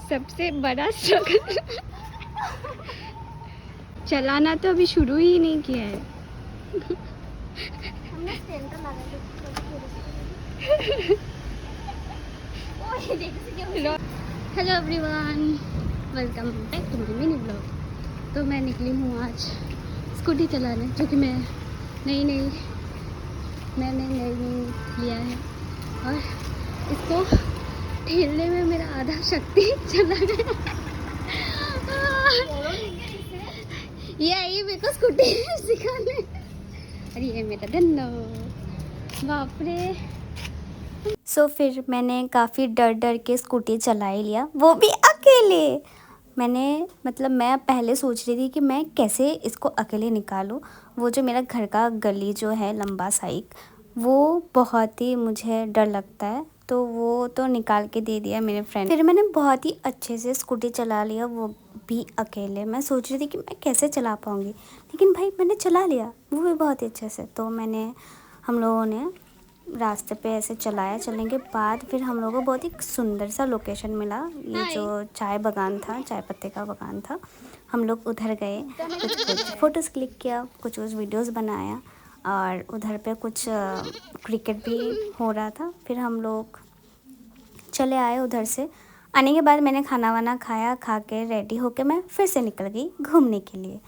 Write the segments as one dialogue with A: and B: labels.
A: सबसे बड़ा स्ट्रगल। चलाना तो अभी शुरू ही नहीं किया है। Hello everyone, welcome back to mini blog. तो मैं निकली हूँ आज स्कूटी चलाने, जो कि मैंने नई लिया है और इसको ठेलने में मेरा आधा शक्ति चला गया। ये आई मेरे को स्कूटी सिखाने, और ये मेरा धन्नो, बाप रे। फिर मैंने काफ़ी डर के स्कूटी चला ही लिया, वो भी अकेले। मैं पहले सोच रही थी कि मैं कैसे इसको अकेले निकालूं। वो जो मेरा घर का गली जो है लंबा साइक, वो बहुत ही मुझे डर लगता है, तो वो तो निकाल के दे दिया मेरे फ्रेंड। फिर मैंने बहुत ही अच्छे से स्कूटी चला लिया, वो भी अकेले। मैं सोच रही थी कि मैं कैसे चला पाऊँगी, लेकिन भाई मैंने चला लिया, वो भी बहुत ही अच्छे से। तो हम लोगों ने रास्ते पे ऐसे चलाया। चलने के बाद फिर हम लोगों को बहुत ही सुंदर सा लोकेशन मिला। ये जो चाय बागान था, चाय पत्ते का बागान था। हम लोग उधर गए, कुछ फ़ोटोज़ क्लिक किया, कुछ वीडियोस बनाया, और उधर पे कुछ क्रिकेट भी हो रहा था। फिर हम लोग चले आए उधर से। आने के बाद मैंने खाना वाना खाया, खा के रेडी होके मैं फिर से निकल गई घूमने के लिए।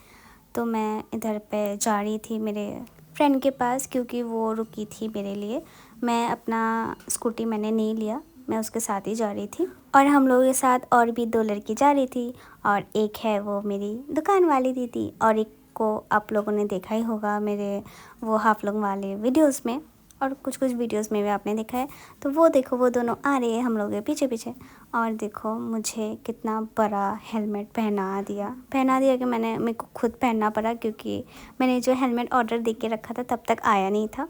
A: तो मैं इधर पे जा रही थी मेरे फ्रेंड के पास, क्योंकि वो रुकी थी मेरे लिए। मैं अपना स्कूटी मैंने नहीं लिया, मैं उसके साथ ही जा रही थी। और हम लोगों के साथ और भी 2 लड़की जा रही थी, और एक है वो मेरी दुकान वाली दीदी, और एक को आप लोगों ने देखा ही होगा मेरे वो हाफ लॉन्ग वाले वीडियोस में, और कुछ वीडियोस में भी आपने देखा है। तो वो देखो, वो दोनों आ रहे हैं हम लोग के पीछे पीछे। और देखो मुझे कितना बड़ा हेलमेट पहना दिया कि मेरे को खुद पहनना पड़ा, क्योंकि मैंने जो हेलमेट ऑर्डर दे के रखा था तब तक आया नहीं था,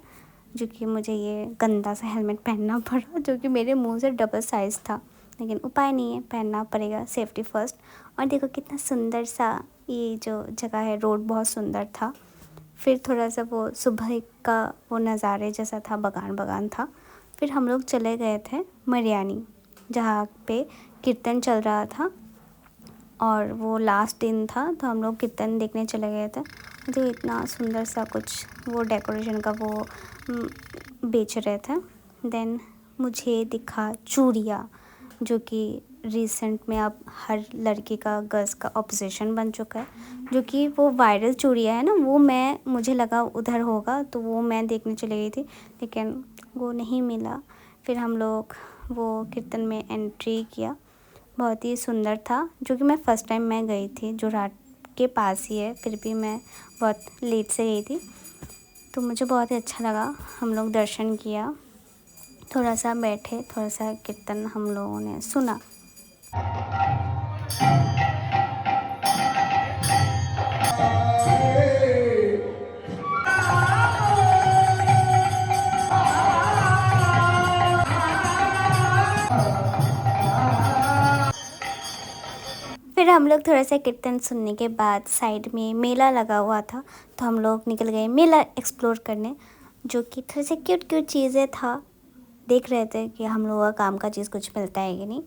A: जो कि मुझे ये गंदा सा हेलमेट पहनना पड़ा, जो कि मेरे मुंह से डबल साइज़ था। लेकिन उपाय नहीं है, पहनना पड़ेगा, सेफ्टी फर्स्ट। और देखो कितना सुंदर सा ये जो जगह है, रोड बहुत सुंदर था। फिर थोड़ा सा वो सुबह का वो नज़ारे जैसा था, बागान था। फिर हम लोग चले गए थे मरियानी, जहाँ पे कीर्तन चल रहा था, और वो लास्ट दिन था, तो हम लोग कीर्तन देखने चले गए थे। जो इतना सुंदर सा कुछ वो डेकोरेशन का वो बेच रहे थे। देन मुझे दिखा चूड़ियाँ, जो कि रिसेंट में अब हर लड़की का गर्ल्स का ऑब्सेशन बन चुका है, जो कि वो वायरल चूड़ियाँ है ना, वो मुझे लगा उधर होगा, तो वो मैं देखने चली गई थी, लेकिन वो नहीं मिला। फिर हम लोग वो कीर्तन में एंट्री किया, बहुत ही सुंदर था, जो कि मैं फ़र्स्ट टाइम मैं गई थी, जो रात के पास ही है, फिर भी मैं बहुत लेट से गई थी, तो मुझे बहुत ही अच्छा लगा। हम लोग दर्शन किया, थोड़ा सा बैठे, थोड़ा सा कीर्तन हम लोगों ने सुना। फिर हम लोग थोड़ा सा कीर्तन सुनने के बाद साइड में मेला लगा हुआ था, तो हम लोग निकल गए मेला एक्सप्लोर करने, जो कि थोड़ा सा क्यूट चीज़ें था। देख रहे थे कि हम लोगों का काम का चीज़ कुछ मिलता है कि नहीं।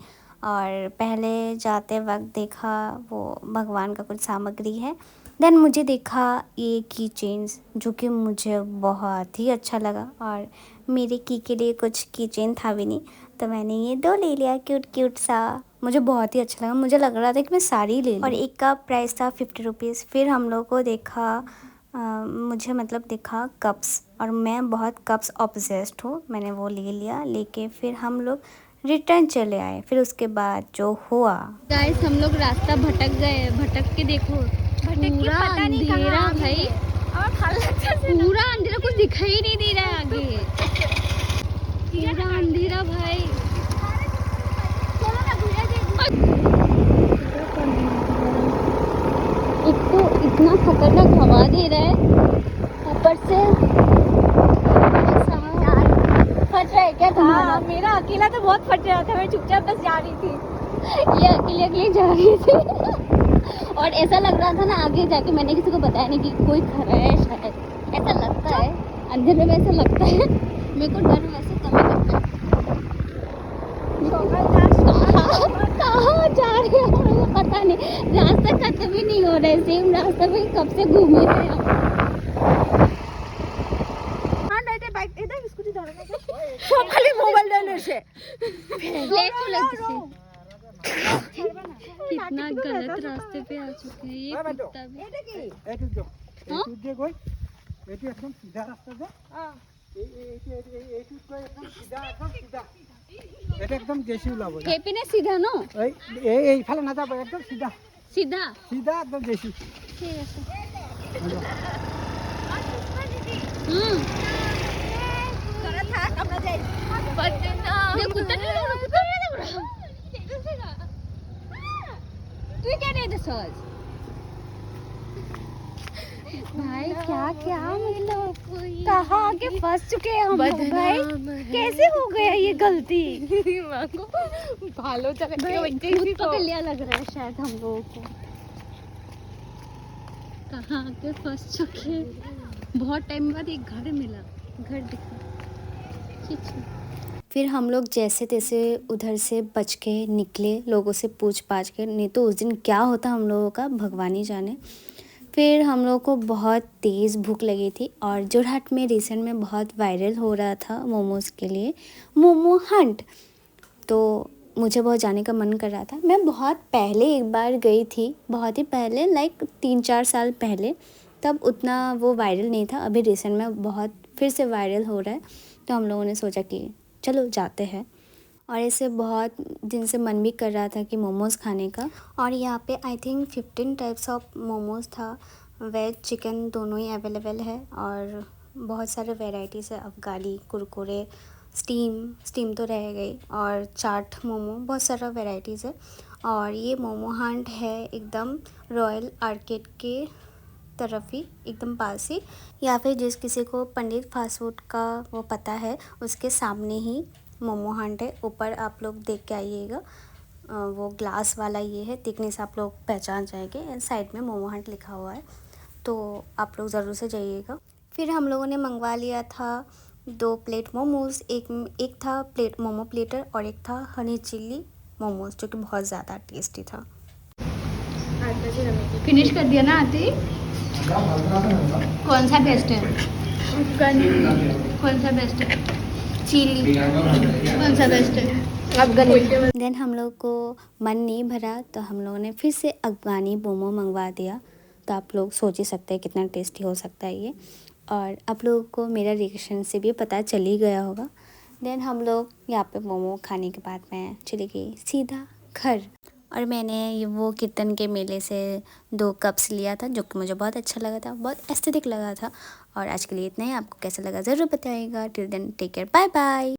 A: और पहले जाते वक्त देखा वो भगवान का कुछ सामग्री है। देन मुझे देखा ये की चेन्स, जो कि मुझे बहुत ही अच्छा लगा, और मेरे की के लिए कुछ की चेन था भी नहीं, तो मैंने ये 2 ले लिया, क्यूट सा। मुझे बहुत ही अच्छा लगा, मुझे लग रहा था कि मैं सारी ले लूँ। और एक का प्राइस था 50 रुपीज़। फिर हम लोग को देखा मुझे दिखा कप्स, और मैं बहुत कप्स ऑब्सेस्ड हूँ, मैंने वो ले लिया। लेके फिर हम लोग रिटर्न चले आए। फिर उसके बाद जो हुआ, गाइस हम लोग रास्ता भटक गए, भटक के देखो पूरा अंधेरा भाई, पूरा अंधेरा, कुछ दिखाई नहीं दे रहा है आगे, पूरा अंधेरा भाई। एक तो इतना खतरनाक हवा दे रहा है, ऊपर से फट रहा है क्या तुम्हारा?
B: मेरा अकेला तो बहुत फट रहा था, मैं चुपचाप बस जा रही थी।
A: ये अकेले जा रही थी। और ऐसा लग रहा था ना, आगे जाके मैंने किसी को बताया नहीं कि कोई खड़ा है, शायद ऐसा लगता है अंधेरे में, ऐसा लगता है। मेरे को डर वैसे कम ही लगता है। कहाँ जा और ऐसे ही रास्ते में कब से घूम ही रहे हैं।
B: সব খালি মোবাইল দেনে সে
A: कितना गलत रास्ते पे आ चुके हैं ये कुत्ता भी।
B: এটা কি
A: हाँ?
C: একদম সিধা রাস্তা যে এটা একদম দেশি ওলাব
A: खेपी सीधा नो
C: এইফালে না যাব একদম সিধা
A: सीधा
C: সিধা একদম দেশি
A: ठीक है
B: তোরা থাক আমরা যাই
A: ये कुत्ता नहीं दौड़ा कुत्ता नहीं दौड़ा तू क्या नहीं दसोज भाई क्या क्या मतलब कहाँ आके फंस चुके हैं हम लोग भाई कैसे हो गया ये गलती
B: ভালো জায়গা থেকে বলতে
A: भूत पकड़ लिया लग रहा है शायद हम लोगों को कहाँ आके फंस चुके हैं बहुत टाइम बाद एक घर मिला घर दिखा फिर हम लोग जैसे तैसे उधर से बच के निकले लोगों से पूछ पाछ के नहीं तो उस दिन क्या होता हम लोगों का भगवान ही जाने। फिर हम लोग को बहुत तेज़ भूख लगी थी और जोरहाट में रिसेंट में बहुत वायरल हो रहा था मोमोज़ के लिए मोमो हंट, तो मुझे बहुत जाने का मन कर रहा था। मैं बहुत पहले एक बार गई थी, बहुत ही पहले लाइक 3-4 साल पहले, तब उतना वो वायरल नहीं था। अभी रिसेंट में बहुत फिर से वायरल हो रहा है, तो हम लोगों ने सोचा कि चलो जाते हैं। और ऐसे बहुत दिन से मन भी कर रहा था कि मोमोज़ खाने का। और यहाँ पे I think 15 types of momos था, वेज चिकन दोनों ही अवेलेबल है और बहुत सारे वेराइटीज़ है, अफगानी, कुरकुरे, स्टीम तो रह गई और चाट मोमो, बहुत सारा वेराइटीज़ है। और ये मोमो हंट है एकदम रॉयल आर्केड के तरफ ही एकदम पास ही, या फिर जिस किसी को पंडित फास्ट फूड का वो पता है उसके सामने ही मोमो हंट है। ऊपर आप लोग देख के आइएगा, वो ग्लास वाला ये है, दिखने से आप लोग पहचान जाएंगे। साइड में मोमो हंट लिखा हुआ है, तो आप लोग ज़रूर से जाइएगा। फिर हम लोगों ने मंगवा लिया था 2 प्लेट मोमोज़, एक था प्लेट मोमो प्लेटर और एक था हनी चिल्ली मोमोज़, जो कि बहुत ज़्यादा टेस्टी था। फिनिश कर दिया ना आती? कौन सा बेस्ट है? कौन सा बेस्ट है? चिली कौन सा बेस्ट है? अफगानी। देन हम लोग को मन नहीं भरा तो हम लोगों ने फिर से अफगानी मोमो मंगवा दिया। तो आप लोग सोच ही सकते हैं कितना टेस्टी हो सकता है ये, और आप लोगों को मेरा रिएक्शन से भी पता चल ही गया होगा। देन हम लोग यहाँ पे मोमो खाने के बाद मैं चली गई सीधा घर, और मैंने ये वो कीर्तन के मेले से 2 कप्स लिया था, जो कि मुझे बहुत अच्छा लगा था, बहुत एस्थेटिक लगा था। और आज के लिए इतना ही। आपको कैसा लगा ज़रूर बताइएगा। Till then take care, bye bye.